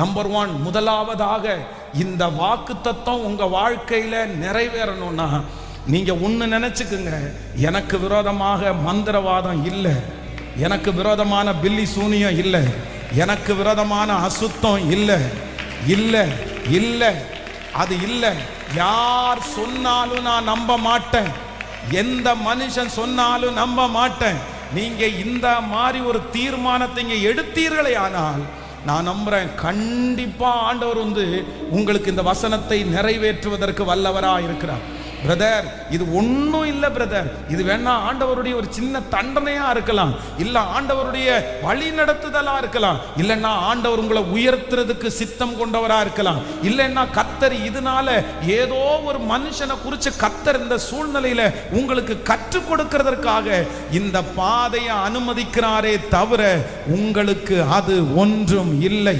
Number 1 முதலாவதாக இந்த வாக்குத்தத்தம் உங்க வாழ்க்கையில நிறைவேறணும்னா நீங்க ஒண்ணு நினைச்சுக்குங்க, எனக்கு விரோதமாக மந்திரவாதம் இல்லை, எனக்கு விரோதமான பில்லி சூனியம் இல்லை, எனக்கு விரோதமான அசுத்தம் இல்லை, இல்லை இல்லை, அது இல்லை. யார் சொன்னாலும் நான் நம்ப மாட்டேன், எந்த மனுஷன் சொன்னாலும் நம்ப மாட்டேன். நீங்க இந்த மாதிரி ஒரு தீர்மானத்தை இங்க எடுத்தீர்களே ஆனால் நான் நம்புறேன், கண்டிப்பா ஆண்டவர் உங்களுக்கு இந்த வசனத்தை நிறைவேற்றுவதற்கு வல்லவரா இருக்கிறார். பிரதர், இது ஒன்றும் இல்லை பிரதர், இது வேணா ஆண்டவருடைய ஒரு சின்ன தண்டனையா இருக்கலாம், இல்ல ஆண்டவருடைய வழி நடத்துதலா இருக்கலாம், இல்லைன்னா ஆண்டவர் உங்களை உயர்த்துறதுக்கு சித்தம் கொண்டவரா இருக்கலாம், இல்லைன்னா கர்த்தர் இதனால ஏதோ ஒரு மனுஷனை குறித்து கர்த்தர் இந்த சூழ்நிலையில உங்களுக்கு கற்றுக் கொடுக்கிறதற்காக இந்த பாதையை அனுமதிக்கிறாரே தவிர உங்களுக்கு அது ஒன்றும் இல்லை.